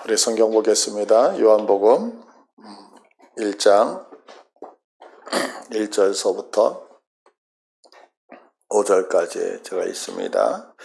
우리 성경 보겠습니다. 요한복음 1장 1절서부터 5절까지 제가 있습니다.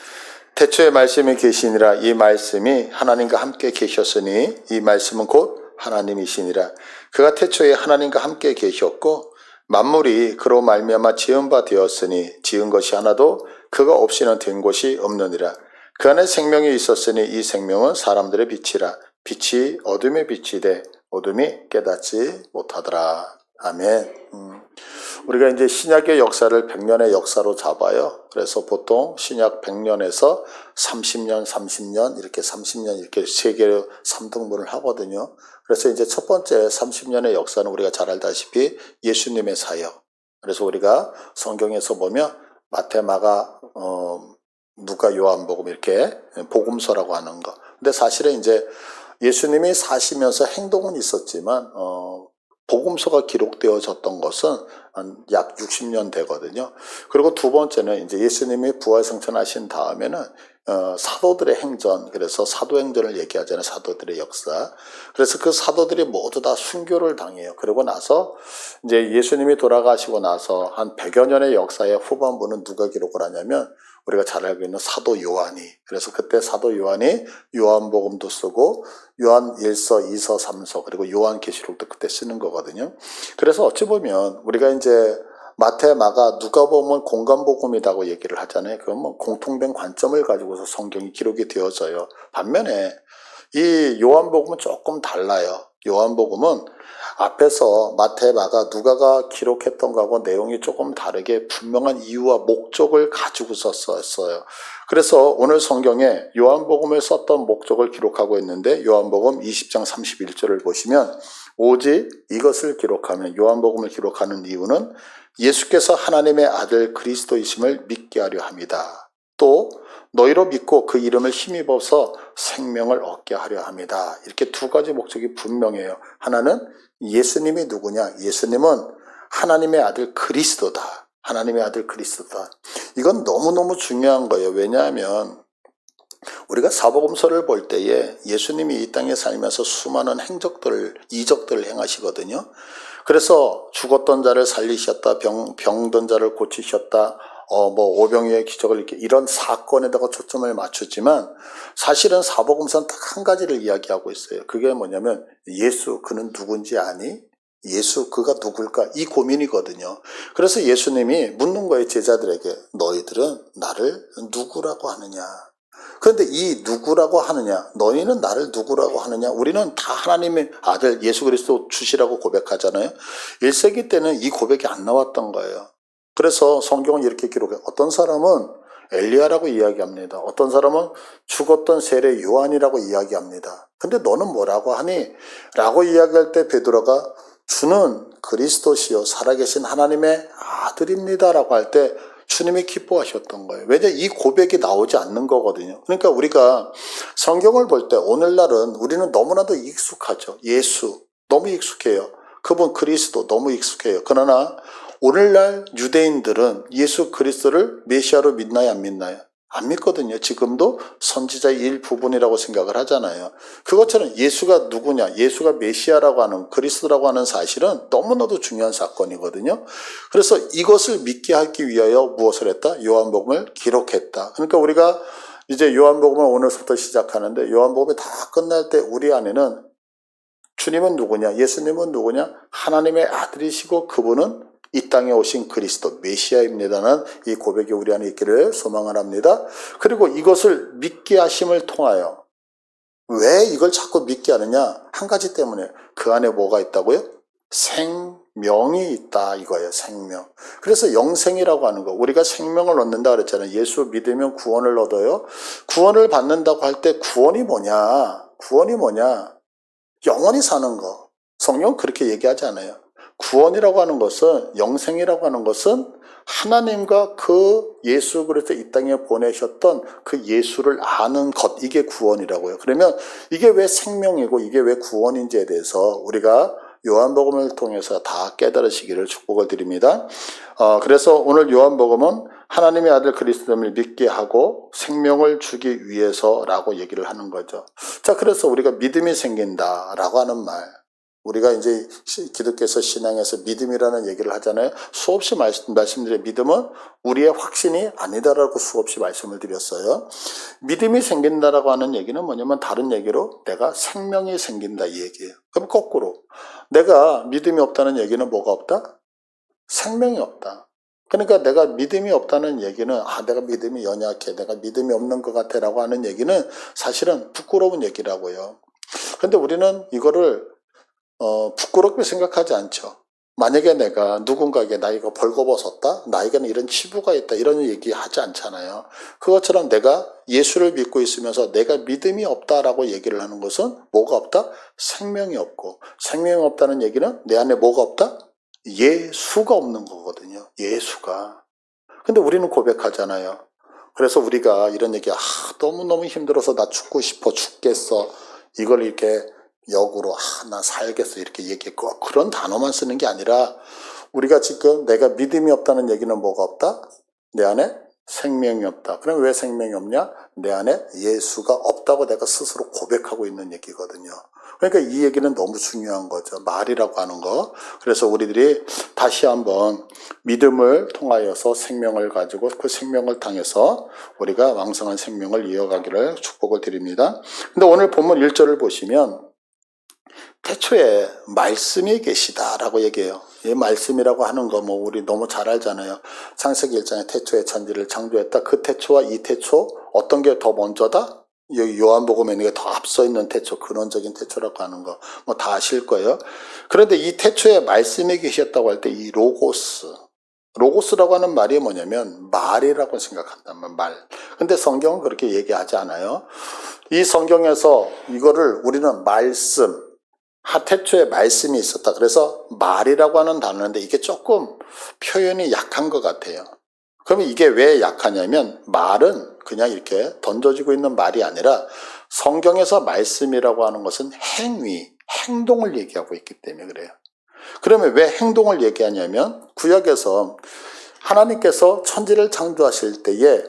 태초에 말씀이 계시니라. 이 말씀이 하나님과 함께 계셨으니 이 말씀은 곧 하나님이시니라. 그가 태초에 하나님과 함께 계셨고 만물이 그로 말미암아 지은 바 되었으니 지은 것이 하나도 그가 없이는 된 것이 없느니라. 그 안에 생명이 있었으니 이 생명은 사람들의 빛이라. 빛이 어둠의 빛이 돼 어둠이 깨닫지 못하더라. 아멘. 우리가 이제 신약의 역사를 100년의 역사로 잡아요. 그래서 보통 신약 100년에서 30년 이렇게 30년 이렇게 세 개로 3등분을 하거든요. 그래서 이제 첫 번째 30년의 역사는 우리가 잘 알다시피 예수님의 사역. 그래서 우리가 성경에서 보면 마태, 마가, 누가, 요한복음 이렇게 복음서라고 하는 거. 근데 사실은 이제 예수님이 사시면서 행동은 있었지만 복음서가 기록되어졌던 것은 약 60년 되거든요. 그리고 두 번째는 이제 예수님이 부활승천하신 다음에는 사도들의 행전, 그래서 사도행전을 얘기하잖아요. 사도들의 역사. 그래서 그 사도들이 모두 다 순교를 당해요. 그러고 나서 이제 예수님이 돌아가시고 나서 한 100여 년의 역사의 후반부는 누가 기록을 하냐면 우리가 잘 알고 있는 사도 요한이. 그래서 그때 사도 요한이 요한복음도 쓰고 요한 1서, 2서, 3서 그리고 요한계시록도 그때 쓰는 거거든요. 그래서 어찌 보면 우리가 이제 마태, 마가, 누가복음은 공간복음이라고 얘기를 하잖아요. 그건 뭐 공통된 관점을 가지고서 성경이 기록이 되어져요. 반면에 이 요한복음은 조금 달라요. 요한복음은 앞에서 마태, 마가, 누가가 기록했던 거하고 내용이 조금 다르게 분명한 이유와 목적을 가지고서 썼어요. 그래서 오늘 성경에 요한복음을 썼던 목적을 기록하고 있는데 요한복음 20장 31절을 보시면 오직 이것을 기록하면 요한복음을 기록하는 이유는 예수께서 하나님의 아들 그리스도이심을 믿게 하려 합니다. 또 너희로 믿고 그 이름을 힘입어서 생명을 얻게 하려 합니다. 이렇게 두 가지 목적이 분명해요. 하나는 예수님이 누구냐? 예수님은 하나님의 아들 그리스도다. 하나님의 아들 그리스도다. 이건 너무너무 중요한 거예요. 왜냐하면 우리가 사복음서를 볼 때에 예수님이 이 땅에 살면서 수많은 이적들을 행하시거든요. 그래서 죽었던 자를 살리셨다, 병든 자를 고치셨다, 오병이어의 기적을 이렇게 이런 사건에다가 초점을 맞추지만 사실은 사복음서는 딱 한 가지를 이야기하고 있어요. 그게 뭐냐면 예수, 그는 누군지 아니? 예수, 그가 누굴까? 이 고민이거든요. 그래서 예수님이 묻는 거예요, 제자들에게. 너희들은 나를 누구라고 하느냐? 그런데 이 누구라고 하느냐, 너희는 나를 누구라고 하느냐, 우리는 다 하나님의 아들 예수 그리스도 주시라고 고백하잖아요. 1세기 때는 이 고백이 안 나왔던 거예요. 그래서 성경은 이렇게 기록해요. 어떤 사람은 엘리야라고 이야기합니다. 어떤 사람은 죽었던 세례 요한이라고 이야기합니다. 근데 너는 뭐라고 하니? 라고 이야기할 때 베드로가 주는 그리스도시요 살아계신 하나님의 아들입니다 라고 할 때 주님이 기뻐하셨던 거예요. 왜냐? 이 고백이 나오지 않는 거거든요. 그러니까 우리가 성경을 볼 때 오늘날은 우리는 너무나도 익숙하죠. 예수 너무 익숙해요. 그분 그리스도 너무 익숙해요. 그러나 오늘날 유대인들은 예수 그리스도를 메시아로 믿나요? 안 믿나요? 안 믿거든요. 지금도 선지자의 일부분이라고 생각을 하잖아요. 그것처럼 예수가 누구냐, 예수가 메시아라고 하는 그리스도라고 하는 사실은 너무나도 중요한 사건이거든요. 그래서 이것을 믿게 하기 위하여 무엇을 했다? 요한복음을 기록했다. 그러니까 우리가 이제 요한복음을 오늘부터 시작하는데 요한복음이 다 끝날 때 우리 안에는 주님은 누구냐, 예수님은 누구냐, 하나님의 아들이시고 그분은 이 땅에 오신 그리스도 메시아입니다는 이 고백이 우리 안에 있기를 소망을 합니다. 그리고 이것을 믿게 하심을 통하여 왜 이걸 자꾸 믿게 하느냐? 한 가지 때문에. 그 안에 뭐가 있다고요? 생명이 있다 이거예요. 생명. 그래서 영생이라고 하는 거. 우리가 생명을 얻는다 그랬잖아요. 예수 믿으면 구원을 얻어요. 구원을 받는다고 할 때 구원이 뭐냐? 구원이 뭐냐? 영원히 사는 거. 성경은 그렇게 얘기하지 않아요. 구원이라고 하는 것은, 영생이라고 하는 것은 하나님과 그 예수 그리스도 이 땅에 보내셨던 그 예수를 아는 것, 이게 구원이라고요. 그러면 이게 왜 생명이고 이게 왜 구원인지에 대해서 우리가 요한복음을 통해서 다 깨달으시기를 축복을 드립니다. 그래서 오늘 요한복음은 하나님의 아들 그리스도를 믿게 하고 생명을 주기 위해서라고 얘기를 하는 거죠. 자, 그래서 우리가 믿음이 생긴다라고 하는 말, 우리가 이제 기독교에서 신앙에서 믿음이라는 얘기를 하잖아요. 수없이 말씀드린 믿음은 우리의 확신이 아니다라고 수없이 말씀을 드렸어요. 믿음이 생긴다라고 하는 얘기는 뭐냐면 다른 얘기로 내가 생명이 생긴다 이 얘기예요. 그럼 거꾸로 내가 믿음이 없다는 얘기는 뭐가 없다? 생명이 없다. 그러니까 내가 믿음이 없다는 얘기는 내가 믿음이 연약해, 내가 믿음이 없는 것 같아 라고 하는 얘기는 사실은 부끄러운 얘기라고요. 그런데 우리는 이거를 부끄럽게 생각하지 않죠. 만약에 내가 누군가에게 나 이거 벌거벗었다? 나에게는 이런 치부가 있다. 이런 얘기 하지 않잖아요. 그것처럼 내가 예수를 믿고 있으면서 내가 믿음이 없다라고 얘기를 하는 것은 뭐가 없다? 생명이 없고, 생명이 없다는 얘기는 내 안에 뭐가 없다? 예수가 없는 거거든요. 예수가. 근데 우리는 고백하잖아요. 그래서 우리가 이런 얘기, 너무너무 힘들어서 나 죽고 싶어 죽겠어. 이걸 이렇게 역으로 나 살겠어 이렇게 얘기했고, 그런 단어만 쓰는 게 아니라 우리가 지금 내가 믿음이 없다는 얘기는 뭐가 없다? 내 안에 생명이 없다. 그럼 왜 생명이 없냐? 내 안에 예수가 없다고 내가 스스로 고백하고 있는 얘기거든요. 그러니까 이 얘기는 너무 중요한 거죠. 말이라고 하는 거. 그래서 우리들이 다시 한번 믿음을 통하여서 생명을 가지고 그 생명을 통해서 우리가 왕성한 생명을 이어가기를 축복을 드립니다. 근데 오늘 본문 1절을 보시면 태초에 말씀이 계시다라고 얘기해요. 이 말씀이라고 하는 거 우리 너무 잘 알잖아요. 창세기 1장에 태초에 천지를 창조했다. 그 태초와 이 태초 어떤 게 더 먼저다? 여기 요한복음에 있는 게 더 앞서 있는 태초, 근원적인 태초라고 하는 거 다 아실 거예요. 그런데 이 태초에 말씀이 계셨다고 할 때 이 로고스라고 하는 말이 뭐냐면 말이라고 생각한다면 말. 근데 성경은 그렇게 얘기하지 않아요. 이 성경에서 이거를 우리는 말씀, 태초에 말씀이 있었다. 그래서 말이라고 하는 단어인데 이게 조금 표현이 약한 것 같아요. 그러면 이게 왜 약하냐면 말은 그냥 이렇게 던져지고 있는 말이 아니라 성경에서 말씀이라고 하는 것은 행동을 얘기하고 있기 때문에 그래요. 그러면 왜 행동을 얘기하냐면 구약에서 하나님께서 천지를 창조하실 때에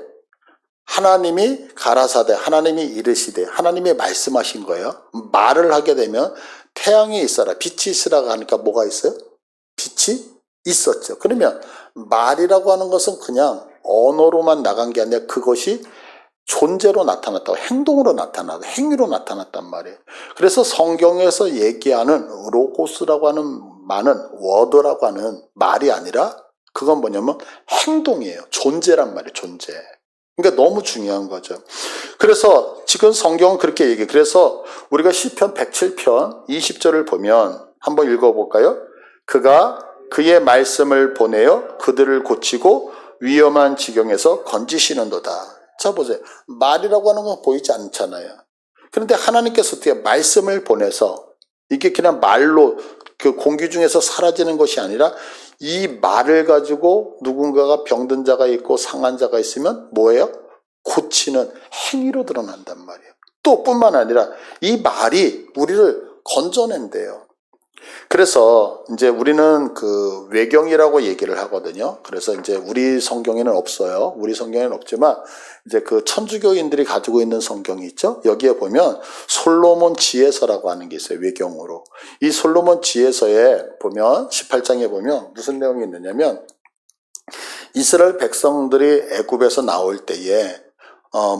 하나님이 가라사대, 하나님이 이르시되, 하나님이 말씀하신 거예요. 말을 하게 되면 태양이 있어라, 빛이 있으라고 하니까 뭐가 있어요? 빛이 있었죠. 그러면 말이라고 하는 것은 그냥 언어로만 나간 게 아니라 그것이 존재로 나타났다고, 행동으로 나타나고 행위로 나타났단 말이에요. 그래서 성경에서 얘기하는 로고스라고 하는 말은 워드라고 하는 말이 아니라 그건 뭐냐면 행동이에요. 존재란 말이에요. 존재. 그러니까 너무 중요한 거죠. 그래서 지금 성경은 그렇게 얘기해요. 그래서 우리가 시편 107편 20절을 보면 한번 읽어볼까요? 그가 그의 말씀을 보내어 그들을 고치고 위험한 지경에서 건지시는도다. 자 보세요. 말이라고 하는 건 보이지 않잖아요. 그런데 하나님께서 어떻게 말씀을 보내서 이게 그냥 말로 그 공기 중에서 사라지는 것이 아니라 이 말을 가지고 누군가가 병든 자가 있고 상한 자가 있으면 뭐예요? 고치는 행위로 드러난단 말이에요. 또 뿐만 아니라 이 말이 우리를 건져낸대요. 그래서 이제 우리는 그 외경이라고 얘기를 하거든요. 그래서 이제 우리 성경에는 없어요. 우리 성경에는 없지만 이제 그 천주교인들이 가지고 있는 성경이 있죠. 여기에 보면 솔로몬 지혜서라고 하는 게 있어요. 외경으로. 이 솔로몬 지혜서에 보면 18장에 보면 무슨 내용이 있느냐면 이스라엘 백성들이 애굽에서 나올 때에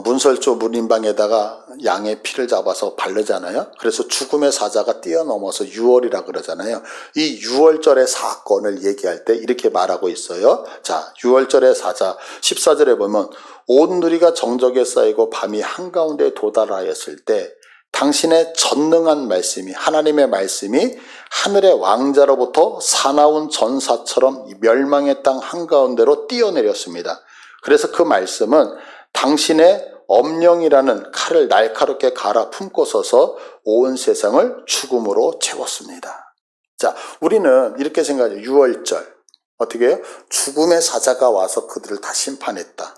문설조 문인방에다가 양의 피를 잡아서 바르잖아요. 그래서 죽음의 사자가 뛰어넘어서 유월이라 그러잖아요. 이 유월절의 사건을 얘기할 때 이렇게 말하고 있어요. 자, 유월절의 사자 14절에 보면 온 누리가 정적에 쌓이고 밤이 한가운데 도달하였을 때 당신의 전능한 말씀이, 하나님의 말씀이 하늘의 왕자로부터 사나운 전사처럼 멸망의 땅 한가운데로 뛰어내렸습니다. 그래서 그 말씀은 당신의 엄령이라는 칼을 날카롭게 갈아 품고 서서 온 세상을 죽음으로 채웠습니다. 자, 우리는 이렇게 생각해요. 유월절. 어떻게 해요? 죽음의 사자가 와서 그들을 다 심판했다.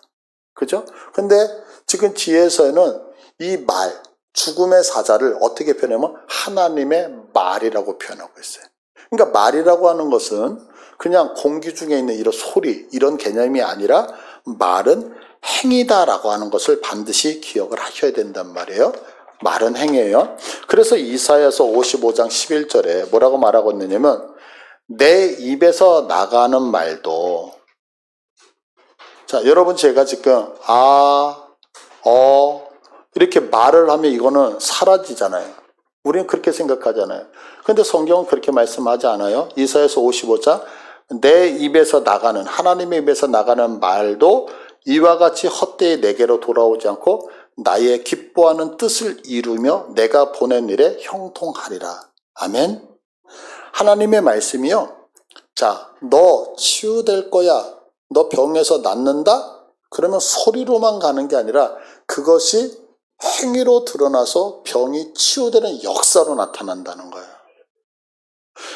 그죠? 근데 지금 지혜서에는 이 말, 죽음의 사자를 어떻게 표현하면 하나님의 말이라고 표현하고 있어요. 그러니까 말이라고 하는 것은 그냥 공기 중에 있는 이런 소리, 이런 개념이 아니라 말은 행위다라고 하는 것을 반드시 기억을 하셔야 된단 말이에요. 말은 행위예요. 그래서 이사야서 55장 11절에 뭐라고 말하고 있느냐면 내 입에서 나가는 말도, 자, 여러분 제가 지금 이렇게 말을 하면 이거는 사라지잖아요. 우리는 그렇게 생각하잖아요. 근데 성경은 그렇게 말씀하지 않아요. 이사야서 55장 내 입에서 나가는, 하나님의 입에서 나가는 말도 이와 같이 헛되이 내게로 돌아오지 않고 나의 기뻐하는 뜻을 이루며 내가 보낸 일에 형통하리라. 아멘. 하나님의 말씀이요. 자, 너 치유될 거야. 너 병에서 낫는다? 그러면 소리로만 가는 게 아니라 그것이 행위로 드러나서 병이 치유되는 역사로 나타난다는 거예요.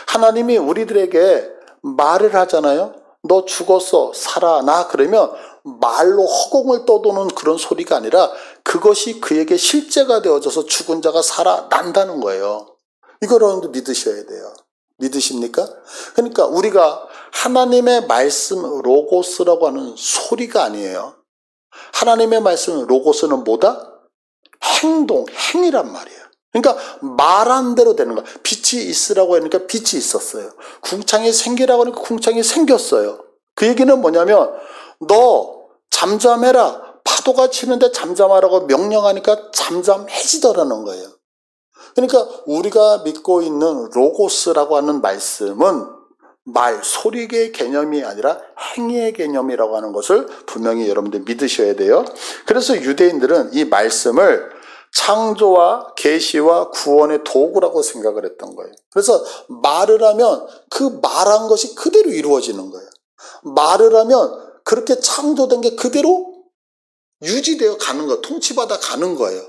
하나님이 우리들에게 말을 하잖아요. 너 죽었어, 살아나. 그러면 말로 허공을 떠도는 그런 소리가 아니라 그것이 그에게 실제가 되어져서 죽은 자가 살아난다는 거예요. 이걸 여러분도 믿으셔야 돼요. 믿으십니까? 그러니까 우리가 하나님의 말씀, 로고스라고 하는 소리가 아니에요. 하나님의 말씀, 로고스는 뭐다? 행동, 행위란 말이에요. 그러니까 말한 대로 되는 거야. 빛이 있으라고 하니까 빛이 있었어요. 궁창이 생기라고 하니까 궁창이 생겼어요. 그 얘기는 뭐냐면 너 잠잠해라. 파도가 치는데 잠잠하라고 명령하니까 잠잠해지더라는 거예요. 그러니까 우리가 믿고 있는 로고스라고 하는 말씀은 말, 소리의 개념이 아니라 행위의 개념이라고 하는 것을 분명히 여러분들 믿으셔야 돼요. 그래서 유대인들은 이 말씀을 창조와 계시와 구원의 도구라고 생각을 했던 거예요. 그래서 말을 하면 그 말한 것이 그대로 이루어지는 거예요. 말을 하면 그렇게 창조된 게 그대로 유지되어 가는 거, 통치받아 가는 거예요.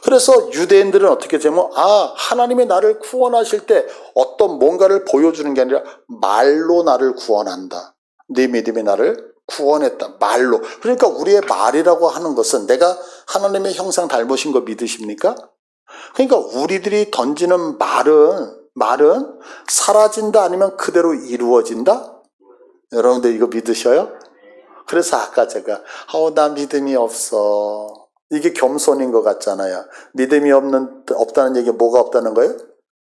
그래서 유대인들은 어떻게 되면 하나님이 나를 구원하실 때 어떤 뭔가를 보여주는 게 아니라 말로 나를 구원한다. 네 믿음이 나를 구원했다. 말로. 그러니까 우리의 말이라고 하는 것은 내가 하나님의 형상 닮으신 거 믿으십니까? 그러니까 우리들이 던지는 말은 사라진다 아니면 그대로 이루어진다? 여러분들 이거 믿으셔요? 그래서 아까 제가 나 믿음이 없어. 이게 겸손인 것 같잖아요. 믿음이 없다는 얘기 뭐가 없다는 거예요?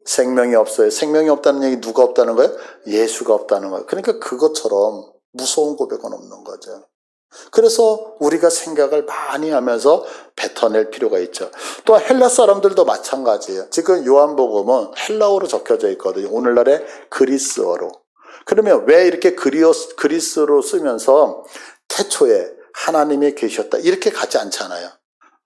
생명이 없어요. 생명이 없다는 얘기 누가 없다는 거예요? 예수가 없다는 거예요. 그러니까 그것처럼 무서운 고백은 없는 거죠. 그래서 우리가 생각을 많이 하면서 뱉어낼 필요가 있죠. 또 헬라 사람들도 마찬가지예요. 지금 요한복음은 헬라어로 적혀져 있거든요. 오늘날의 그리스어로. 그러면 왜 이렇게 그리스어로 쓰면서 태초에 하나님이 계셨다 이렇게 가지 않잖아요.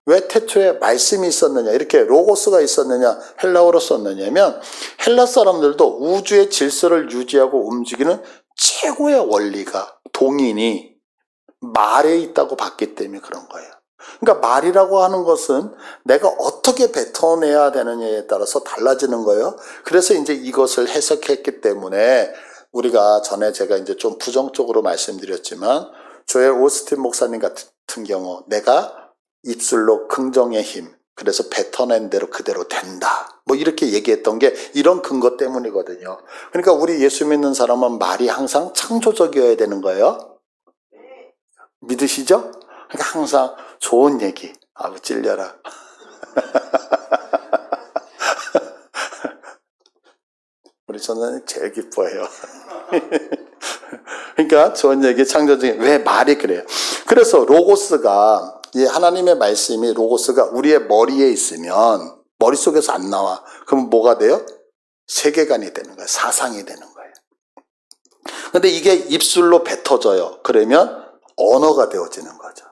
왜 태초에 말씀이 있었느냐, 이렇게 로고스가 있었느냐, 헬라어로 썼느냐면 헬라 사람들도 우주의 질서를 유지하고 움직이는 최고의 원리가, 동인이 말에 있다고 봤기 때문에 그런 거예요. 그러니까 말이라고 하는 것은 내가 어떻게 뱉어내야 되느냐에 따라서 달라지는 거예요. 그래서 이제 이것을 해석했기 때문에 우리가 전에 제가 이제 좀 부정적으로 말씀드렸지만 조엘 오스틴 목사님 같은 경우 내가 입술로 긍정의 힘, 그래서 뱉어낸 대로 그대로 된다. 뭐 이렇게 얘기했던 게 이런 근거 때문이거든요. 그러니까 우리 예수 믿는 사람은 말이 항상 창조적이어야 되는 거예요. 믿으시죠? 그러니까 항상 좋은 얘기. 찔려라. 우리 전사님 제일 기뻐해요. 그러니까 좋은 얘기, 창조적인, 왜 말이 그래요? 그래서 로고스가, 이 하나님의 말씀이 로고스가 우리의 머리에 있으면 머릿속에서 안 나와. 그럼 뭐가 돼요? 세계관이 되는 거예요. 사상이 되는 거예요. 근데 이게 입술로 뱉어져요. 그러면 언어가 되어지는 거죠.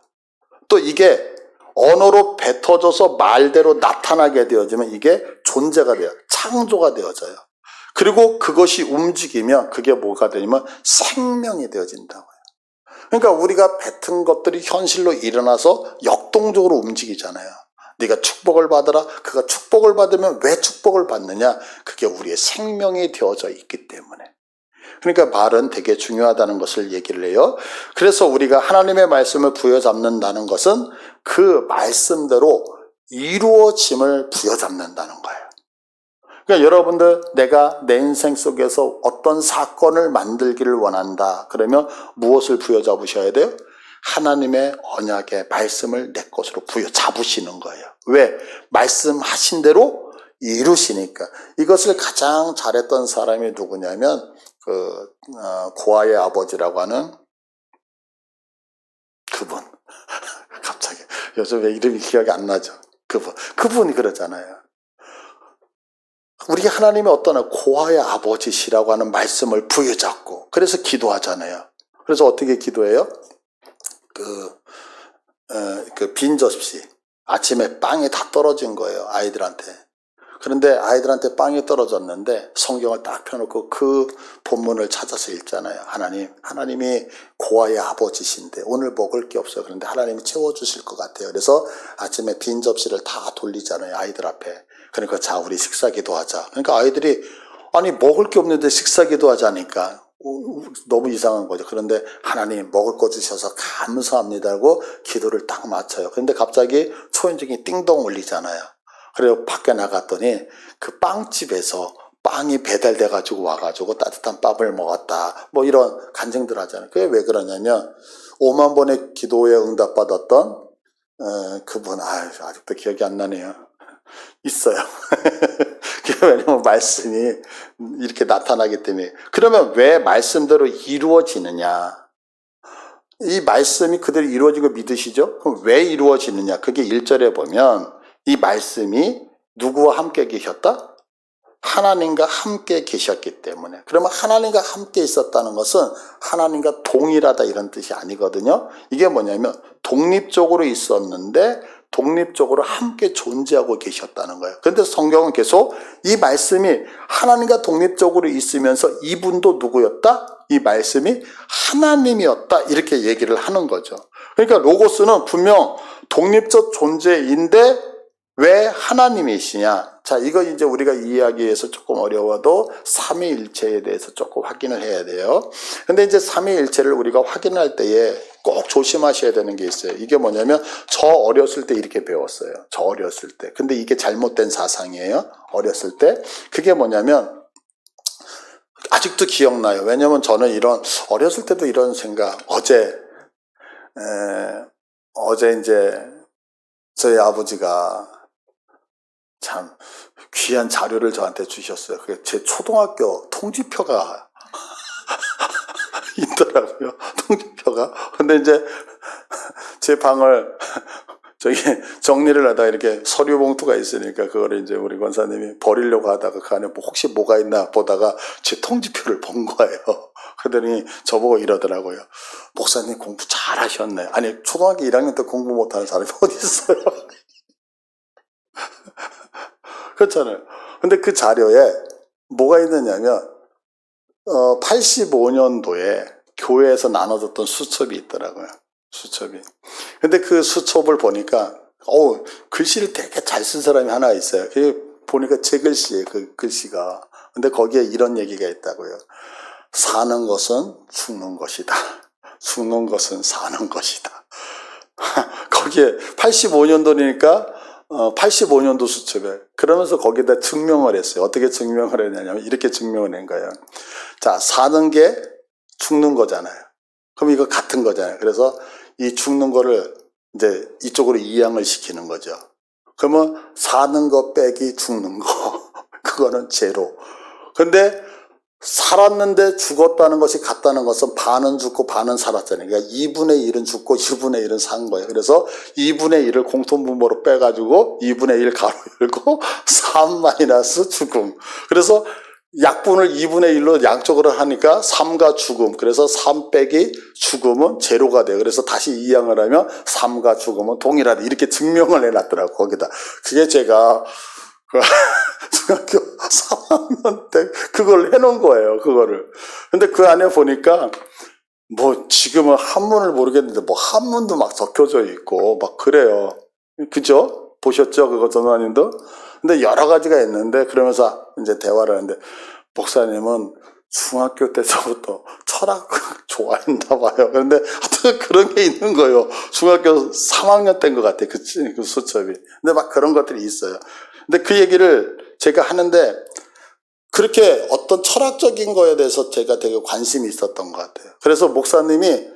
또 이게 언어로 뱉어져서 말대로 나타나게 되어지면 이게 존재가 돼요. 창조가 되어져요. 그리고 그것이 움직이면 그게 뭐가 되냐면 생명이 되어진다고요. 그러니까 우리가 뱉은 것들이 현실로 일어나서 역동적으로 움직이잖아요. 네가 축복을 받아라. 그가 축복을 받으면 왜 축복을 받느냐? 그게 우리의 생명이 되어져 있기 때문에. 그러니까 말은 되게 중요하다는 것을 얘기를 해요. 그래서 우리가 하나님의 말씀을 부여잡는다는 것은 그 말씀대로 이루어짐을 부여잡는다는 거예요. 그러니까 여러분들 내가 내 인생 속에서 어떤 사건을 만들기를 원한다. 그러면 무엇을 부여잡으셔야 돼요? 하나님의 언약의 말씀을 내 것으로 부여잡으시는 거예요. 왜? 말씀하신 대로 이루시니까. 이것을 가장 잘했던 사람이 누구냐면 고아의 아버지라고 하는 그분. 갑자기 요즘 왜 이름이 기억이 안 나죠? 그분이 그러잖아요. 우리 하나님의 어떤 고아의 아버지시라고 하는 말씀을 부여잡고 그래서 기도하잖아요. 그래서 어떻게 기도해요? 빈 접시 아침에 빵이 다 떨어진 거예요, 아이들한테. 그런데 아이들한테 빵이 떨어졌는데 성경을 딱 펴놓고 그 본문을 찾아서 읽잖아요. 하나님이 고아의 아버지신데 오늘 먹을 게 없어요. 그런데 하나님이 채워주실 것 같아요. 그래서 아침에 빈 접시를 다 돌리잖아요, 아이들 앞에. 그러니까 자, 우리 식사 기도하자. 그러니까 아이들이 아니 먹을 게 없는데 식사 기도하자니까 너무 이상한 거죠. 그런데 하나님 먹을 거 주셔서 감사합니다 하고 기도를 딱 마쳐요. 그런데 갑자기 초인종이 띵동 울리잖아요. 그리고 밖에 나갔더니 그 빵집에서 빵이 배달돼 가지고 와가지고 따뜻한 밥을 먹었다. 뭐 이런 간증들 하잖아요. 그게 왜 그러냐면 5만 번의 기도에 응답받았던 그분, 아직도 기억이 안 나네요. 있어요. 왜냐면 말씀이 이렇게 나타나기 때문에. 그러면 왜 말씀대로 이루어지느냐? 이 말씀이 그대로 이루어진 거 믿으시죠? 그럼 왜 이루어지느냐? 그게 1절에 보면 이 말씀이 누구와 함께 계셨다? 하나님과 함께 계셨기 때문에. 그러면 하나님과 함께 있었다는 것은 하나님과 동일하다 이런 뜻이 아니거든요. 이게 뭐냐면 독립적으로 있었는데 독립적으로 함께 존재하고 계셨다는 거예요. 그런데 성경은 계속 이 말씀이 하나님과 독립적으로 있으면서 이분도 누구였다? 이 말씀이 하나님이었다 이렇게 얘기를 하는 거죠. 그러니까 로고스는 분명 독립적 존재인데 왜 하나님이시냐? 자, 이거 이제 우리가 이해하기 위해서 조금 어려워도 삼위일체에 대해서 조금 확인을 해야 돼요. 근데 이제 삼위일체를 우리가 확인할 때에 꼭 조심하셔야 되는 게 있어요. 이게 뭐냐면 저 어렸을 때 이렇게 배웠어요. 저 어렸을 때. 근데 이게 잘못된 사상이에요. 어렸을 때. 그게 뭐냐면 아직도 기억나요. 왜냐면 저는 어렸을 때도 이런 생각, 어제 이제 저희 아버지가 참 귀한 자료를 저한테 주셨어요. 그게 제 초등학교 통지표가 있더라고요. 통지표가. 근데 이제 제 방을 정리를 하다가 이렇게 서류 봉투가 있으니까 그거를 이제 우리 권사님이 버리려고 하다가 그 안에 혹시 뭐가 있나 보다가 제 통지표를 본 거예요. 그러더니 저보고 이러더라고요. 목사님 공부 잘하셨네. 아니, 초등학교 1학년 때 공부 못하는 사람이 어디 있어요? 그렇잖아요. 근데 그 자료에 뭐가 있느냐면 85년도에 교회에서 나눠줬던 수첩이 있더라고요. 수첩이. 근데 그 수첩을 보니까 글씨를 되게 잘 쓴 사람이 하나 있어요. 보니까 제 글씨예요. 그 글씨가. 근데 거기에 이런 얘기가 있다고요. 사는 것은 죽는 것이다. 죽는 것은 사는 것이다. 거기에 85년도니까 85년도 수첩에. 그러면서 거기다 증명을 했어요. 어떻게 증명을 했냐면 이렇게 증명을 한 거예요. 자, 사는 게 죽는 거잖아요. 그럼 이거 같은 거잖아요. 그래서 이 죽는 거를 이제 이쪽으로 이양을 시키는 거죠. 그러면 사는 거 빼기 죽는 거. 그거는 제로. 근데 살았는데 죽었다는 것이 같다는 것은 반은 죽고 반은 살았잖아요. 그러니까 2분의 1은 죽고 2분의 1은 산 거예요. 그래서 2분의 1을 공통분모로 빼가지고 2분의 1 가로 열고 3 마이너스 죽음. 그래서 약분을 2분의 1로 양쪽으로 하니까 3과 죽음. 그래서 3 빼기 죽음은 제로가 돼요. 그래서 다시 이항을 하면 3과 죽음은 동일하다. 이렇게 증명을 해놨더라고, 거기다. 그게 제가 중학교 3학년 때 그걸 해놓은 거예요, 그거를. 근데 그 안에 보니까 뭐 지금은 한문을 모르겠는데 뭐 한문도 막 적혀져 있고 막 그래요. 그죠? 보셨죠? 그거 전화님도? 근데 여러 가지가 있는데 그러면서 이제 대화를 하는데 목사님은 중학교 때서부터 철학 좋아했나 봐요. 그런데 하여튼 그런 게 있는 거예요. 중학교 3학년 때인 것 같아요. 그 수첩이. 근데 막 그런 것들이 있어요. 근데 그 얘기를 제가 하는데 그렇게 어떤 철학적인 거에 대해서 제가 되게 관심이 있었던 것 같아요. 그래서 목사님이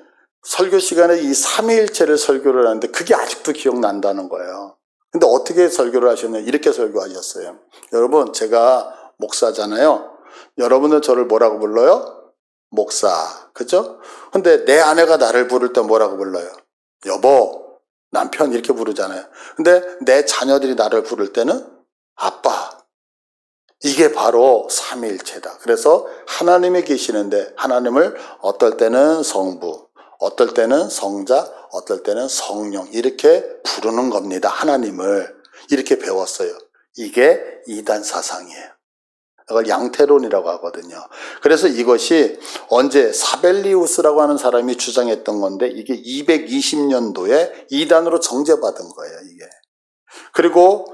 설교 시간에 이 삼위일체를 설교를 하는데 그게 아직도 기억난다는 거예요. 근데 어떻게 설교를 하셨냐, 이렇게 설교하셨어요. 여러분, 제가 목사잖아요. 여러분은 저를 뭐라고 불러요? 목사, 그죠? 근데 내 아내가 나를 부를 때 뭐라고 불러요? 여보, 남편, 이렇게 부르잖아요. 근데 내 자녀들이 나를 부를 때는 아빠. 이게 바로 삼위일체다. 그래서 하나님이 계시는데 하나님을 어떨 때는 성부, 어떨 때는 성자, 어떨 때는 성령, 이렇게 부르는 겁니다. 하나님을 이렇게 배웠어요. 이게 이단 사상이에요. 이걸 양태론이라고 하거든요. 그래서 이것이 언제 사벨리우스라고 하는 사람이 주장했던 건데 이게 220년도에 이단으로 정죄받은 거예요, 이게. 그리고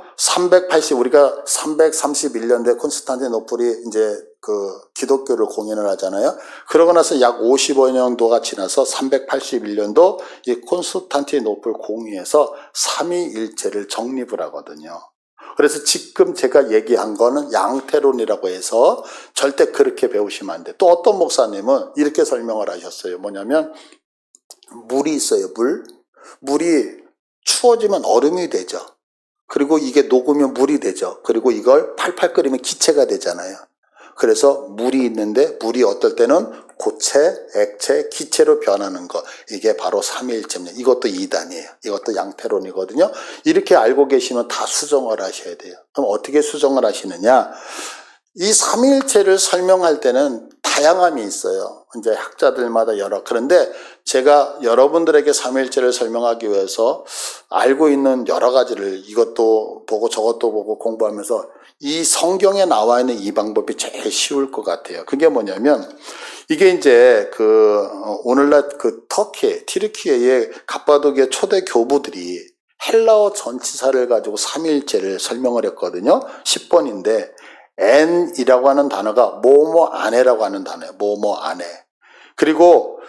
우리가 331년도에 콘스탄티노플이 이제 그 기독교를 공인을 하잖아요. 그러고 나서 약 55년도가 지나서 381년도 이 콘스탄티노플 공의에서 삼위일체를 정립을 하거든요. 그래서 지금 제가 얘기한 거는 양태론이라고 해서 절대 그렇게 배우시면 안 돼. 또 어떤 목사님은 이렇게 설명을 하셨어요. 뭐냐면 물이 있어요, 물이 추워지면 얼음이 되죠. 그리고 이게 녹으면 물이 되죠. 그리고 이걸 팔팔 끓이면 기체가 되잖아요. 그래서 물이 있는데 물이 어떨 때는 고체, 액체, 기체로 변하는 거. 이게 바로 삼위일체입니다. 이것도 이단이에요. 이것도 양태론이거든요. 이렇게 알고 계시면 다 수정을 하셔야 돼요. 그럼 어떻게 수정을 하시느냐? 이 삼위일체를 설명할 때는 다양함이 있어요. 이제 학자들마다 그런데 제가 여러분들에게 삼위일체를 설명하기 위해서 알고 있는 여러 가지를 이것도 보고 저것도 보고 공부하면서 이 성경에 나와 있는 이 방법이 제일 쉬울 것 같아요. 그게 뭐냐면 이게 이제 오늘날 튀르키예의 갑바도기의 초대 교부들이 헬라어 전치사를 가지고 삼위일체를 설명을 했거든요. 10번인데 N이라고 하는 단어가 뭐뭐 안에라고 하는 단어예요. 뭐뭐 안에. 그리고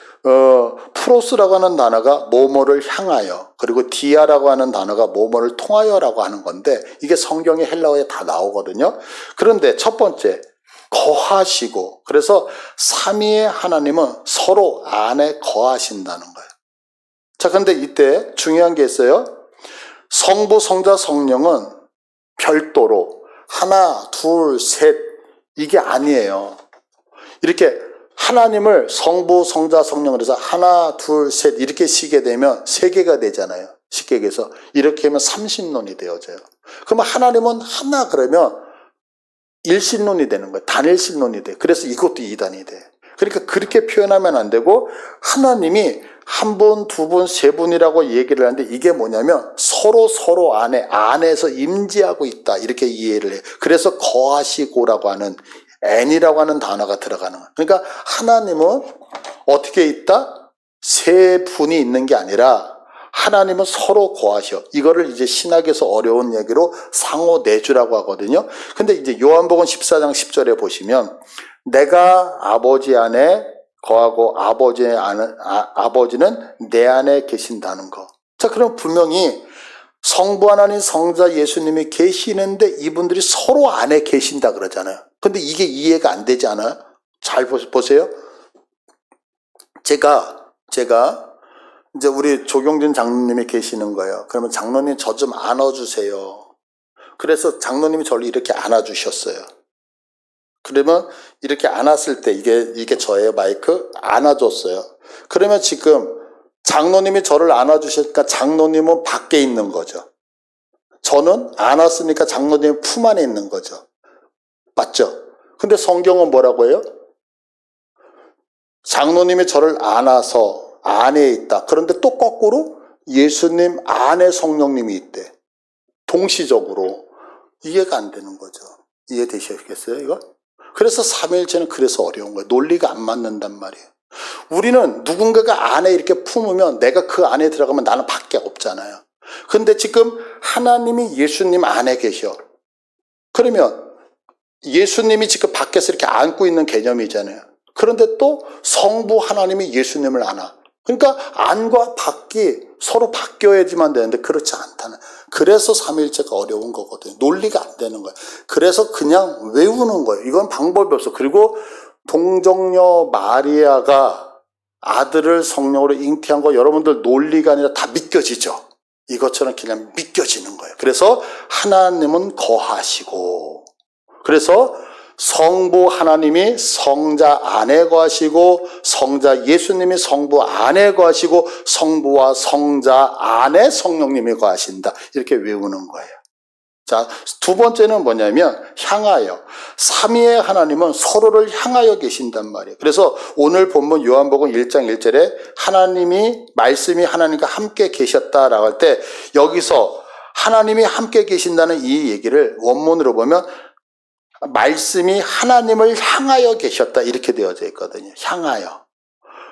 프로스라고 하는 단어가 뭐뭐를 향하여, 그리고 디아라고 하는 단어가 뭐뭐를 통하여라고 하는 건데 이게 성경의 헬라어에 다 나오거든요. 그런데 첫 번째 거하시고, 그래서 삼위의 하나님은 서로 안에 거하신다는 거예요. 자, 근데 이때 중요한 게 있어요. 성부, 성자, 성령은 별도로 하나, 둘, 셋, 이게 아니에요. 이렇게 하나님을 성부, 성자, 성령을 해서 하나, 둘, 셋 이렇게 쉬게 되면 세 개가 되잖아요. 쉽게 얘기해서 이렇게 하면 삼신론이 되어져요. 그러면 하나님은 하나 그러면 일신론이 되는 거예요. 단일신론이 돼. 그래서 이것도 이단이 돼. 그러니까 그렇게 표현하면 안 되고 하나님이 한 분, 두 분, 세 분이라고 얘기를 하는데 이게 뭐냐면 서로 안에서 임재하고 있다. 이렇게 이해를 해요. 그래서 거하시고라고 하는 N이라고 하는 단어가 들어가는 거예요. 그러니까 하나님은 어떻게 있다? 세 분이 있는 게 아니라 하나님은 서로 거하셔. 이거를 이제 신학에서 어려운 얘기로 상호 내주라고 하거든요. 근데 이제 요한복음 14장 10절에 보시면 내가 아버지 안에 거하고 아버지는 내 안에 계신다는 거. 자, 그럼 분명히 성부 하나님, 성자 예수님이 계시는데 이분들이 서로 안에 계신다 그러잖아요. 근데 이게 이해가 안 되지 않아요? 잘 보세요. 제가 이제 우리 조경진 장로님이 계시는 거예요. 그러면 장로님 저 좀 안아주세요. 그래서 장로님이 저를 이렇게 안아주셨어요. 그러면 이렇게 안았을 때 이게 저예요, 마이크. 안아줬어요. 그러면 지금 장로님이 저를 안아주시니까 장로님은 밖에 있는 거죠. 저는 안았으니까 장로님 품 안에 있는 거죠. 맞죠? 근데 성경은 뭐라고 해요? 장로님이 저를 안아서 안에 있다. 그런데 또 거꾸로 예수님 안에 성령님이 있대. 동시적으로. 이해가 안 되는 거죠. 이해되시겠어요, 이거? 그래서 삼위일체는 그래서 어려운 거예요. 논리가 안 맞는단 말이에요. 우리는 누군가가 안에 이렇게 품으면 내가 그 안에 들어가면 나는 밖에 없잖아요. 근데 지금 하나님이 예수님 안에 계셔. 그러면 예수님이 지금 밖에서 이렇게 안고 있는 개념이잖아요. 그런데 또 성부 하나님이 예수님을 안아. 그러니까 안과 밖이 서로 바뀌어야지만 되는데 그렇지 않다는. 그래서 삼위일체가 어려운 거거든요. 논리가 안 되는 거예요. 그래서 그냥 외우는 거예요. 이건 방법이 없어. 그리고 동정녀 마리아가 아들을 성령으로 잉태한 거 여러분들 논리가 아니라 다 믿겨지죠. 이것처럼 그냥 믿겨지는 거예요. 그래서 하나님은 거하시고, 그래서 성부 하나님이 성자 안에 거하시고, 성자 예수님이 성부 안에 거하시고, 성부와 성자 안에 성령님이 거하신다. 이렇게 외우는 거예요. 자, 두 번째는 뭐냐면 향하여. 삼위의 하나님은 서로를 향하여 계신단 말이에요. 그래서 오늘 본문 요한복음 1장 1절에 하나님이, 말씀이 하나님과 함께 계셨다라고 할 때 여기서 하나님이 함께 계신다는 이 얘기를 원문으로 보면 말씀이 하나님을 향하여 계셨다 이렇게 되어져 있거든요. 향하여.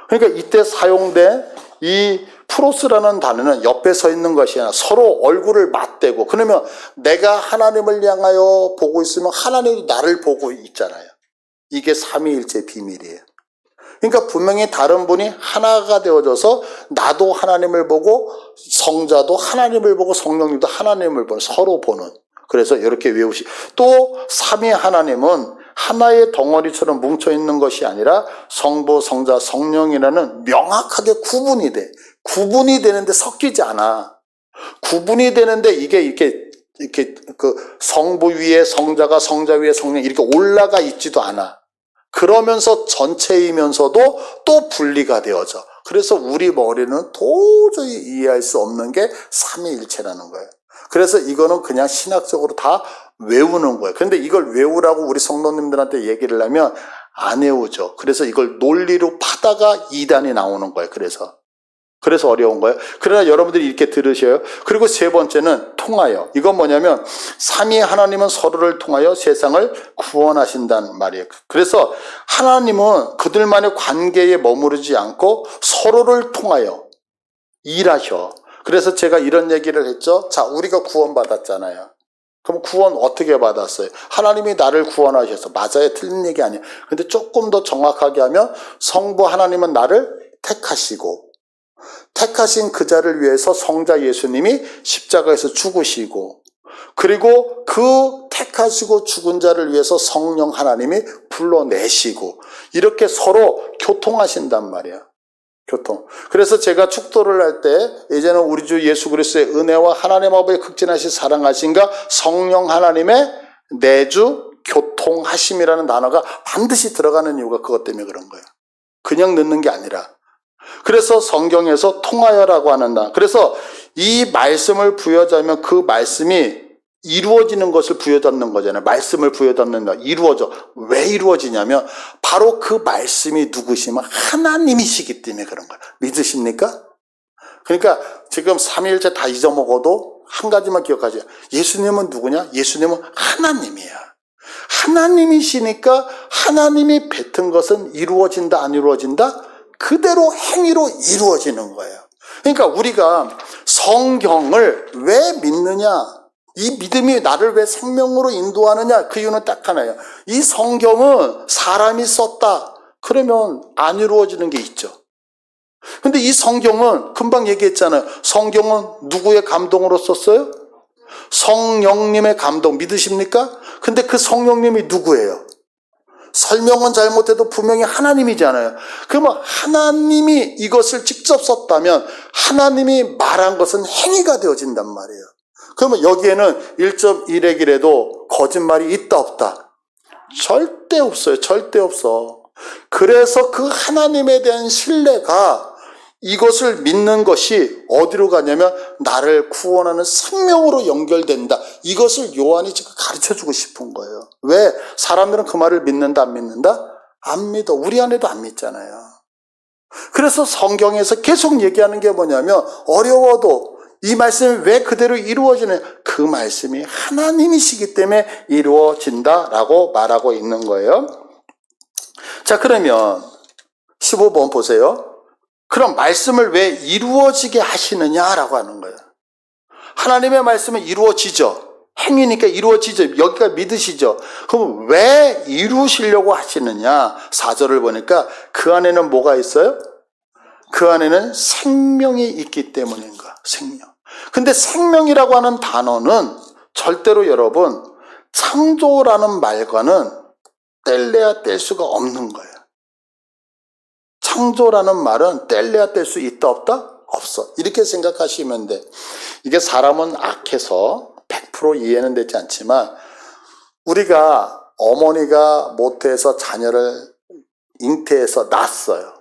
그러니까 이때 사용된 이 프로스라는 단어는 옆에 서 있는 것이 아니라 서로 얼굴을 맞대고, 그러면 내가 하나님을 향하여 보고 있으면 하나님이 나를 보고 있잖아요. 이게 삼위일체 비밀이에요. 그러니까 분명히 다른 분이 하나가 되어져서 나도 하나님을 보고 성자도 하나님을 보고 성령님도 하나님을 보는, 서로 보는. 그래서 이렇게 또 삼위 하나님은 하나의 덩어리처럼 뭉쳐있는 것이 아니라 성부, 성자, 성령이라는 명확하게 구분이 돼. 구분이 되는데 섞이지 않아. 구분이 되는데 이게 이렇게 그 성부 위에 성자가, 성자 위에 성령 이렇게 올라가 있지도 않아. 그러면서 전체이면서도 또 분리가 되어져. 그래서 우리 머리는 도저히 이해할 수 없는 게 삼위일체라는 거예요. 그래서 이거는 그냥 신학적으로 다 외우는 거예요. 그런데 이걸 외우라고 우리 성도님들한테 얘기를 하면 안 외우죠. 그래서 이걸 논리로 파다가 이단이 나오는 거예요. 그래서 어려운 거예요. 그러나 여러분들이 이렇게 들으셔요. 그리고 세 번째는 통하여. 이건 뭐냐면 삼위 하나님은 서로를 통하여 세상을 구원하신다는 말이에요. 그래서 하나님은 그들만의 관계에 머무르지 않고 서로를 통하여 일하셔. 그래서 제가 이런 얘기를 했죠. 자, 우리가 구원받았잖아요. 그럼 구원 어떻게 받았어요? 하나님이 나를 구원하셔서. 맞아요. 틀린 얘기 아니에요. 근데 조금 더 정확하게 하면 성부 하나님은 나를 택하시고, 택하신 그 자를 위해서 성자 예수님이 십자가에서 죽으시고, 그리고 그 택하시고 죽은 자를 위해서 성령 하나님이 불러내시고, 이렇게 서로 교통하신단 말이야. 교통. 그래서 제가 축도를 할 때 이제는 우리 주 예수 그리스도의 은혜와 하나님 아버지의 극진하신 사랑하심과 성령 하나님의 내주 교통하심이라는 단어가 반드시 들어가는 이유가 그것 때문에 그런 거예요. 그냥 넣는 게 아니라. 그래서 성경에서 통하여라고 하는다. 그래서 이 말씀을 부여잡으면 그 말씀이 이루어지는 것을 부여잡는 거잖아요. 말씀을 부여잡는다. 이루어져. 왜 이루어지냐면 바로 그 말씀이 누구시면 하나님이시기 때문에 그런 거예요. 믿으십니까? 그러니까 지금 삼위일체 다 잊어먹어도 한 가지만 기억하세요. 예수님은 누구냐? 예수님은 하나님이야. 하나님이시니까 하나님이 뱉은 것은 이루어진다 안 이루어진다? 그대로 행위로 이루어지는 거예요. 그러니까 우리가 성경을 왜 믿느냐? 이 믿음이 나를 왜 생명으로 인도하느냐? 그 이유는 딱 하나예요. 이 성경은 사람이 썼다. 그러면 안 이루어지는 게 있죠. 근데 이 성경은 금방 얘기했잖아요. 성경은 누구의 감동으로 썼어요? 성령님의 감동. 믿으십니까? 근데 그 성령님이 누구예요? 설명은 잘못해도 분명히 하나님이잖아요. 그러면 하나님이 이것을 직접 썼다면 하나님이 말한 것은 행위가 되어진단 말이에요. 그러면 여기에는 1.1의 길에도 거짓말이 있다 없다? 절대 없어요. 절대 없어. 그래서 그 하나님에 대한 신뢰가 이것을 믿는 것이 어디로 가냐면 나를 구원하는 생명으로 연결된다. 이것을 요한이 지금 가르쳐주고 싶은 거예요. 왜? 사람들은 그 말을 믿는다 안 믿는다? 안 믿어. 우리 안에도 안 믿잖아요. 그래서 성경에서 계속 얘기하는 게 뭐냐면 어려워도 이 말씀이 왜 그대로 이루어지느냐? 그 말씀이 하나님이시기 때문에 이루어진다라고 말하고 있는 거예요. 자, 그러면 15번 보세요. 그럼 말씀을 왜 이루어지게 하시느냐라고 하는 거예요. 하나님의 말씀은 이루어지죠. 행위니까 이루어지죠. 여기가 믿으시죠. 그럼 왜 이루시려고 하시느냐? 4절을 보니까 그 안에는 뭐가 있어요? 그 안에는 생명이 있기 때문인가? 생명. 근데 생명이라고 하는 단어는 절대로 여러분 창조라는 말과는 뗄래야 뗄 수가 없는 거예요. 창조라는 말은 뗄래야 뗄 수 있다 없다? 없어. 이렇게 생각하시면 돼. 이게 사람은 악해서 100% 이해는 되지 않지만 우리가 어머니가 모태에서 자녀를 잉태해서 낳았어요.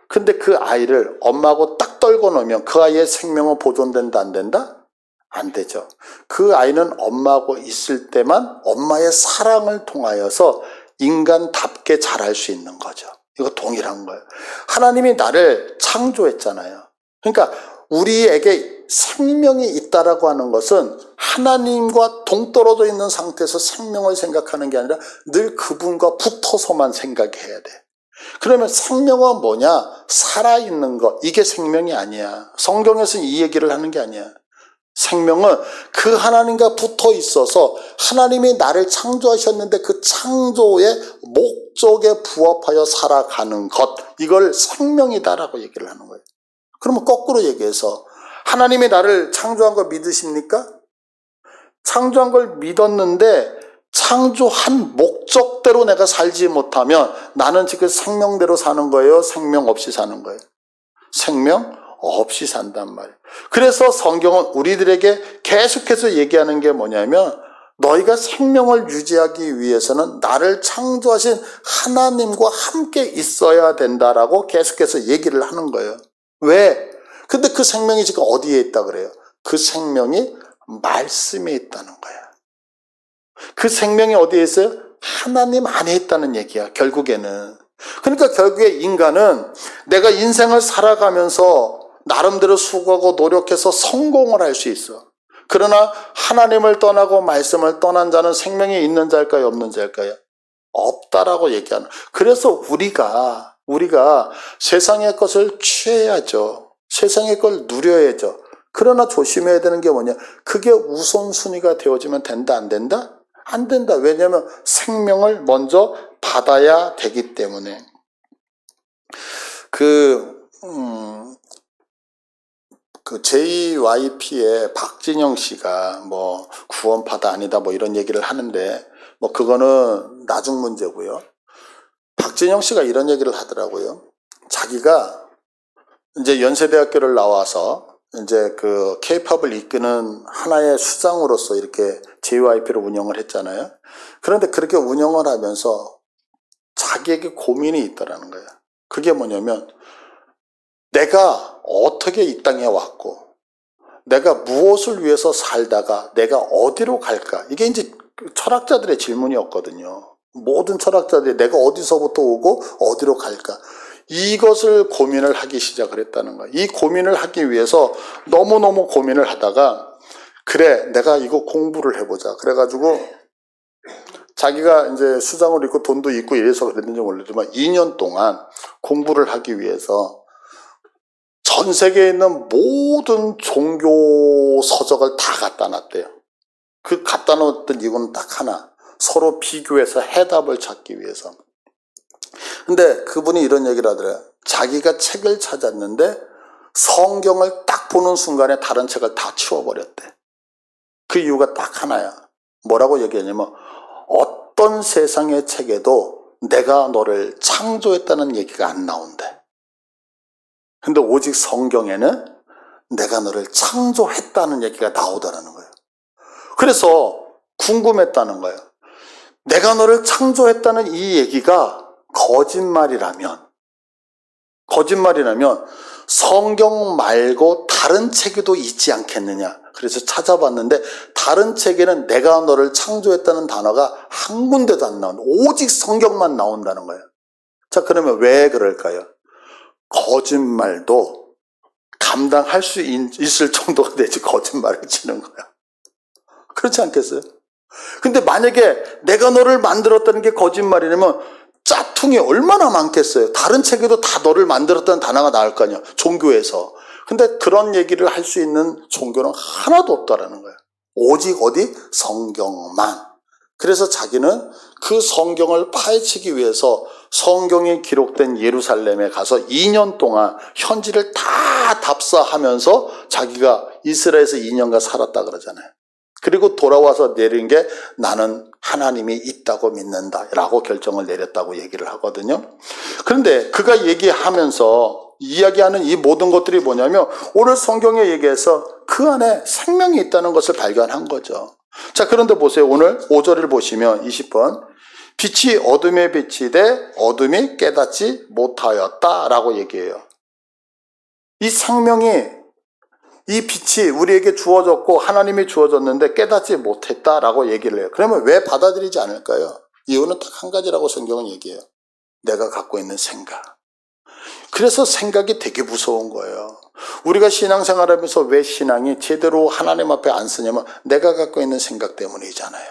근데 그 아이를 엄마하고 딱 떨궈 놓으면 그 아이의 생명은 보존된다 안 된다? 안 되죠. 그 아이는 엄마하고 있을 때만 엄마의 사랑을 통하여서 인간답게 자랄 수 있는 거죠. 이거 동일한 거예요. 하나님이 나를 창조했잖아요. 그러니까 우리에게 생명이 있다라고 하는 것은 하나님과 동떨어져 있는 상태에서 생명을 생각하는 게 아니라 늘 그분과 붙어서만 생각해야 돼. 그러면 생명은 뭐냐? 살아있는 것. 이게 생명이 아니야. 성경에서는 이 얘기를 하는 게 아니야. 생명은 그 하나님과 붙어 있어서 하나님이 나를 창조하셨는데 그 창조의 목적에 부합하여 살아가는 것. 이걸 생명이다라고 얘기를 하는 거예요. 그러면 거꾸로 얘기해서 하나님이 나를 창조한 거 믿으십니까? 창조한 걸 믿었는데 창조한 목적대로 내가 살지 못하면 나는 지금 생명대로 사는 거예요? 생명 없이 사는 거예요? 생명 없이 산단 말이에요. 그래서 성경은 우리들에게 계속해서 얘기하는 게 뭐냐면 너희가 생명을 유지하기 위해서는 나를 창조하신 하나님과 함께 있어야 된다라고 계속해서 얘기를 하는 거예요. 왜? 근데 그 생명이 지금 어디에 있다 그래요? 그 생명이 말씀에 있다는 거야. 그 생명이 어디에 있어요? 하나님 안에 있다는 얘기야, 결국에는. 그러니까 결국에 인간은 내가 인생을 살아가면서 나름대로 수고하고 노력해서 성공을 할 수 있어. 그러나 하나님을 떠나고 말씀을 떠난 자는 생명이 있는 자일까요, 없는 자일까요? 없다라고 얘기하는. 그래서 우리가 세상의 것을 취해야죠. 세상의 걸 누려야죠. 그러나 조심해야 되는 게 뭐냐? 그게 우선순위가 되어지면 된다, 안 된다? 안 된다. 왜냐하면 생명을 먼저 받아야 되기 때문에. 그 JYP의 박진영 씨가 뭐 구원파다 아니다 뭐 이런 얘기를 하는데 뭐 그거는 나중 문제고요. 박진영 씨가 이런 얘기를 하더라고요. 자기가 이제 연세대학교를 나와서 이제 그 K-팝을 이끄는 하나의 수장으로서 이렇게 JYP를 운영을 했잖아요. 그런데 그렇게 운영을 하면서 자기에게 고민이 있다라는 거예요. 그게 뭐냐면 내가 어떻게 이 땅에 왔고 내가 무엇을 위해서 살다가 내가 어디로 갈까? 이게 이제 철학자들의 질문이었거든요. 모든 철학자들이 내가 어디서부터 오고 어디로 갈까? 이것을 고민을 하기 시작을 했다는 거예요. 이 고민을 하기 위해서 너무너무 고민을 하다가 그래 내가 이거 공부를 해보자. 그래가지고 자기가 이제 수장을 있고 돈도 있고 이래서 그랬는지 모르지만 2년 동안 공부를 하기 위해서 전 세계에 있는 모든 종교 서적을 다 갖다 놨대요. 그 갖다 놓았던 이유는 딱 하나. 서로 비교해서 해답을 찾기 위해서. 근데 그분이 이런 얘기를 하더래요. 자기가 책을 찾았는데 성경을 딱 보는 순간에 다른 책을 다 치워버렸대. 그 이유가 딱 하나야. 뭐라고 얘기하냐면 어떤 세상의 책에도 내가 너를 창조했다는 얘기가 안 나온대. 근데 오직 성경에는 내가 너를 창조했다는 얘기가 나오더라는 거예요. 그래서 궁금했다는 거예요. 내가 너를 창조했다는 이 얘기가 거짓말이라면 성경 말고 다른 책에도 있지 않겠느냐. 그래서 찾아봤는데 다른 책에는 내가 너를 창조했다는 단어가 한 군데도 안 나온다. 오직 성경만 나온다는 거예요. 자, 그러면 왜 그럴까요? 거짓말도 감당할 수 있을 정도가 되지 거짓말을 치는 거야. 그렇지 않겠어요? 근데 만약에 내가 너를 만들었다는 게 거짓말이라면 짝퉁이 얼마나 많겠어요? 다른 책에도 다 너를 만들었다는 단어가 나올 거 아니야, 종교에서. 근데 그런 얘기를 할 수 있는 종교는 하나도 없다라는 거야. 오직 어디? 성경만. 그래서 자기는 그 성경을 파헤치기 위해서 성경이 기록된 예루살렘에 가서 2년 동안 현지를 다 답사하면서 자기가 이스라엘에서 2년간 살았다 그러잖아요. 그리고 돌아와서 내린 게 나는 하나님이 있다고 믿는다 라고 결정을 내렸다고 얘기를 하거든요. 그런데 그가 얘기하면서 이야기하는 이 모든 것들이 뭐냐면 오늘 성경에 얘기해서 그 안에 생명이 있다는 것을 발견한 거죠. 자, 그런데 보세요. 오늘 5절을 보시면 20번 빛이 어둠에 비치되 어둠이 깨닫지 못하였다 라고 얘기해요. 이 생명이 이 빛이 우리에게 주어졌고 하나님이 주어졌는데 깨닫지 못했다라고 얘기를 해요. 그러면 왜 받아들이지 않을까요? 이유는 딱 한 가지라고 성경은 얘기해요. 내가 갖고 있는 생각. 그래서 생각이 되게 무서운 거예요. 우리가 신앙생활하면서 왜 신앙이 제대로 하나님 앞에 안 쓰냐면 내가 갖고 있는 생각 때문이잖아요.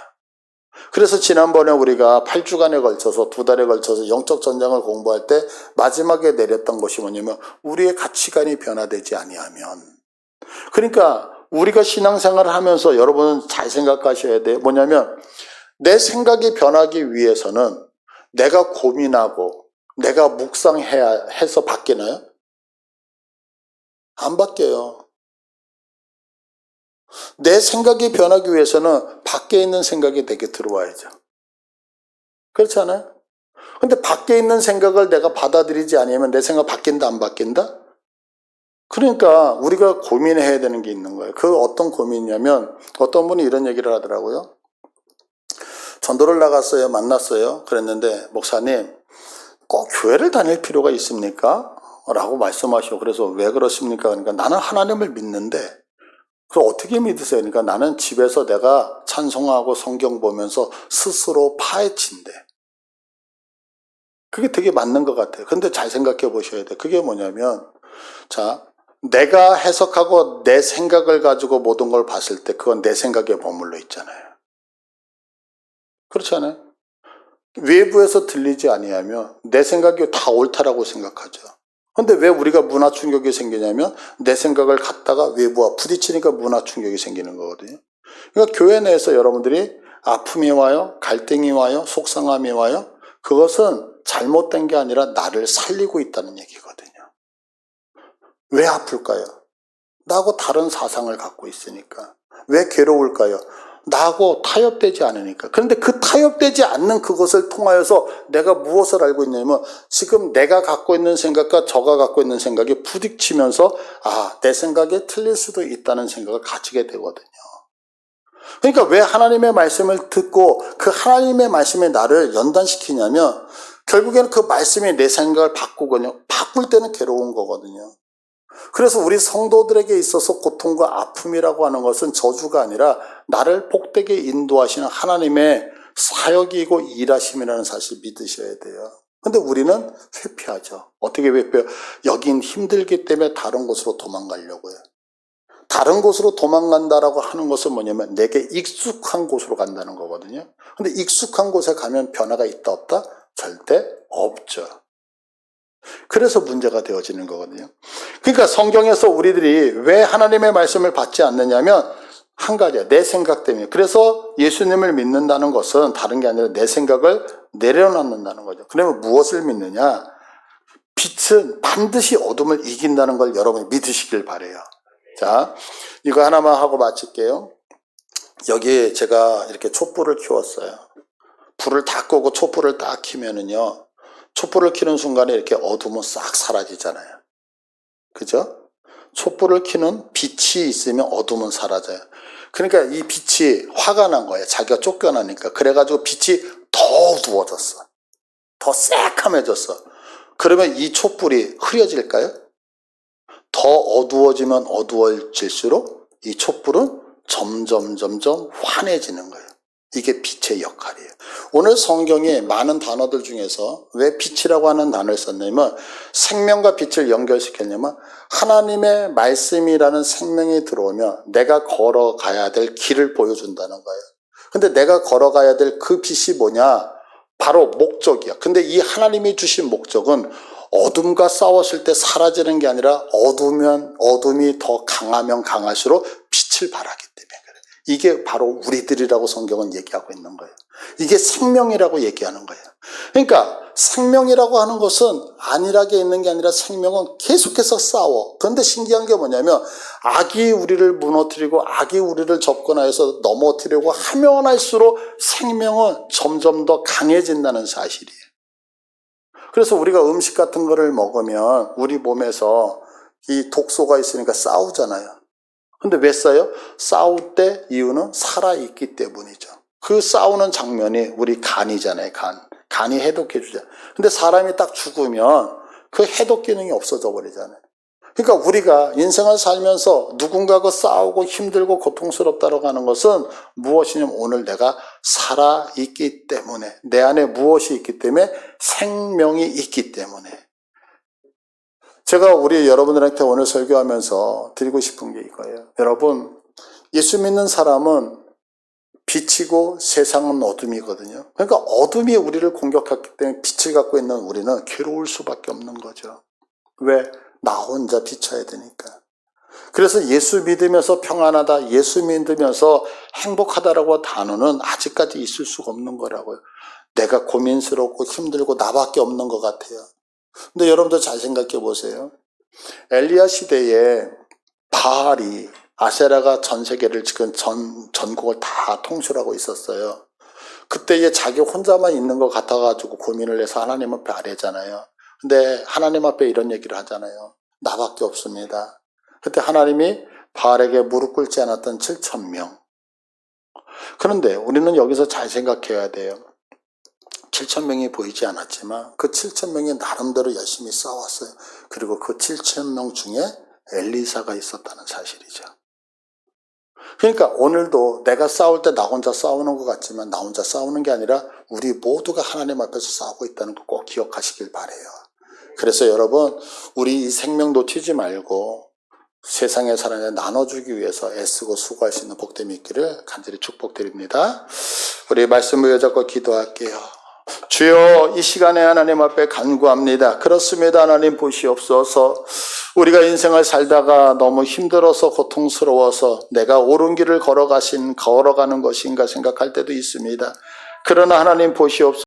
그래서 지난번에 우리가 8주간에 걸쳐서 2달에 걸쳐서 영적 전쟁을 공부할 때 마지막에 내렸던 것이 뭐냐면 우리의 가치관이 변화되지 아니하면, 그러니까 우리가 신앙생활을 하면서 여러분은 잘 생각하셔야 돼요. 뭐냐면 내 생각이 변하기 위해서는 내가 고민하고 내가 묵상해야 해서 바뀌나요? 안 바뀌어요. 내 생각이 변하기 위해서는 밖에 있는 생각이 내게 들어와야죠. 그렇지 않아요? 근데 밖에 있는 생각을 내가 받아들이지 않으면 내 생각 바뀐다 안 바뀐다? 그러니까 우리가 고민해야 되는 게 있는 거예요. 그 어떤 고민이냐면 어떤 분이 이런 얘기를 하더라고요. 전도를 나갔어요. 만났어요. 그랬는데 목사님 꼭 교회를 다닐 필요가 있습니까? 라고 말씀하시고 그래서 왜 그렇습니까? 그러니까 나는 하나님을 믿는데 그걸 어떻게 믿으세요? 그러니까 나는 집에서 내가 찬송하고 성경 보면서 스스로 파헤친대. 그게 되게 맞는 것 같아요. 근데 잘 생각해 보셔야 돼요. 그게 뭐냐면 자, 내가 해석하고 내 생각을 가지고 모든 걸 봤을 때 그건 내 생각에 머물러 있잖아요. 그렇지 않아요? 외부에서 들리지 아니하면 내 생각이 다 옳다라고 생각하죠. 근데 왜 우리가 문화 충격이 생기냐면 내 생각을 갖다가 외부와 부딪히니까 문화 충격이 생기는 거거든요. 그러니까 교회 내에서 여러분들이 아픔이 와요, 갈등이 와요, 속상함이 와요. 그것은 잘못된 게 아니라 나를 살리고 있다는 얘기거든요. 왜 아플까요? 나하고 다른 사상을 갖고 있으니까. 왜 괴로울까요? 나하고 타협되지 않으니까. 그런데 그 타협되지 않는 그것을 통하여서 내가 무엇을 알고 있냐면 지금 내가 갖고 있는 생각과 저가 갖고 있는 생각이 부딪히면서 내 생각이 틀릴 수도 있다는 생각을 가지게 되거든요. 그러니까 왜 하나님의 말씀을 듣고 그 하나님의 말씀이 나를 연단시키냐면 결국에는 그 말씀이 내 생각을 바꾸거든요. 바꿀 때는 괴로운 거거든요. 그래서 우리 성도들에게 있어서 고통과 아픔이라고 하는 것은 저주가 아니라 나를 복되게 인도하시는 하나님의 사역이고 일하심이라는 사실 믿으셔야 돼요. 근데 우리는 회피하죠. 어떻게 회피해요? 여긴 힘들기 때문에 다른 곳으로 도망가려고요. 다른 곳으로 도망간다라고 하는 것은 뭐냐면 내게 익숙한 곳으로 간다는 거거든요. 근데 익숙한 곳에 가면 변화가 있다 없다? 절대 없죠. 그래서 문제가 되어지는 거거든요. 그러니까 성경에서 우리들이 왜 하나님의 말씀을 받지 않느냐면 한 가지야. 내 생각 때문에. 그래서 예수님을 믿는다는 것은 다른 게 아니라 내 생각을 내려놓는다는 거죠. 그러면 무엇을 믿느냐? 빛은 반드시 어둠을 이긴다는 걸 여러분이 믿으시길 바라요. 자, 이거 하나만 하고 마칠게요. 여기 제가 이렇게 촛불을 켜웠어요. 불을 다 끄고 촛불을 딱 켜면은요. 촛불을 켜는 순간에 이렇게 어둠은 싹 사라지잖아요. 그죠? 촛불을 켜는 빛이 있으면 어둠은 사라져요. 그러니까 이 빛이 화가 난 거예요. 자기가 쫓겨나니까. 그래가지고 빛이 더 어두워졌어. 더 새카매졌어. 그러면 이 촛불이 흐려질까요? 더 어두워지면 어두워질수록 이 촛불은 점점 환해지는 거예요. 이게 빛의 역할이에요. 오늘 성경에 많은 단어들 중에서 왜 빛이라고 하는 단어를 썼냐면 생명과 빛을 연결시켰냐면 하나님의 말씀이라는 생명이 들어오면 내가 걸어가야 될 길을 보여준다는 거예요. 근데 내가 걸어가야 될 그 빛이 뭐냐? 바로 목적이야. 근데 이 하나님이 주신 목적은 어둠과 싸웠을 때 사라지는 게 아니라 어둠이 더 강하면 강할수록 빛을 발하기 때문에 그래. 이게 바로 우리들이라고 성경은 얘기하고 있는 거예요. 이게 생명이라고 얘기하는 거예요. 그러니까 생명이라고 하는 것은 안일하게 있는 게 아니라 생명은 계속해서 싸워. 그런데 신기한 게 뭐냐면 악이 우리를 무너뜨리고 악이 우리를 접근하여서 넘어뜨리고 하면 할수록 생명은 점점 더 강해진다는 사실이에요. 그래서 우리가 음식 같은 거를 먹으면 우리 몸에서 이 독소가 있으니까 싸우잖아요. 근데 왜 싸워요? 싸울 때 이유는 살아있기 때문이죠. 그 싸우는 장면이 우리 간이잖아요. 간이 해독해주죠. 근데 사람이 딱 죽으면 그 해독 기능이 없어져 버리잖아요. 그러니까 우리가 인생을 살면서 누군가가 싸우고 힘들고 고통스럽다고 하는 것은 무엇이냐면 오늘 내가 살아있기 때문에, 내 안에 무엇이 있기 때문에, 생명이 있기 때문에. 제가 우리 여러분들한테 오늘 설교하면서 드리고 싶은 게 이거예요. 여러분, 예수 믿는 사람은 빛이고 세상은 어둠이거든요. 그러니까 어둠이 우리를 공격했기 때문에 빛을 갖고 있는 우리는 괴로울 수밖에 없는 거죠. 왜? 나 혼자 비춰야 되니까. 그래서 예수 믿으면서 평안하다, 예수 믿으면서 행복하다라고 단어는 아직까지 있을 수가 없는 거라고요. 내가 고민스럽고 힘들고 나밖에 없는 것 같아요. 근데 여러분들 잘 생각해 보세요. 엘리야 시대에 바알이, 아세라가 전 세계를 지금 전국을 다 통솔하고 있었어요. 그때에 자기 혼자만 있는 것 같아가지고 고민을 해서 하나님 앞에 아뢰잖아요. 근데 하나님 앞에 이런 얘기를 하잖아요. 나밖에 없습니다. 그때 하나님이 바알에게 무릎 꿇지 않았던 7,000명. 그런데 우리는 여기서 잘 생각해야 돼요. 7,000명이 보이지 않았지만 그 7,000명이 나름대로 열심히 싸웠어요. 그리고 그 7,000명 중에 엘리사가 있었다는 사실이죠. 그러니까 오늘도 내가 싸울 때 나 혼자 싸우는 것 같지만 나 혼자 싸우는 게 아니라 우리 모두가 하나님 앞에서 싸우고 있다는 거 꼭 기억하시길 바라요. 그래서 여러분, 우리 이 생명 놓치지 말고 세상의 사람에 나눠주기 위해서 애쓰고 수고할 수 있는 복됨이 있기를 간절히 축복드립니다. 우리 말씀을 여잡고 기도할게요. 주여, 이 시간에 하나님 앞에 간구합니다. 그렇습니다. 하나님 보시옵소서. 우리가 인생을 살다가 너무 힘들어서 고통스러워서 내가 옳은 길을 걸어가는 것인가 생각할 때도 있습니다. 그러나 하나님 보시옵소서.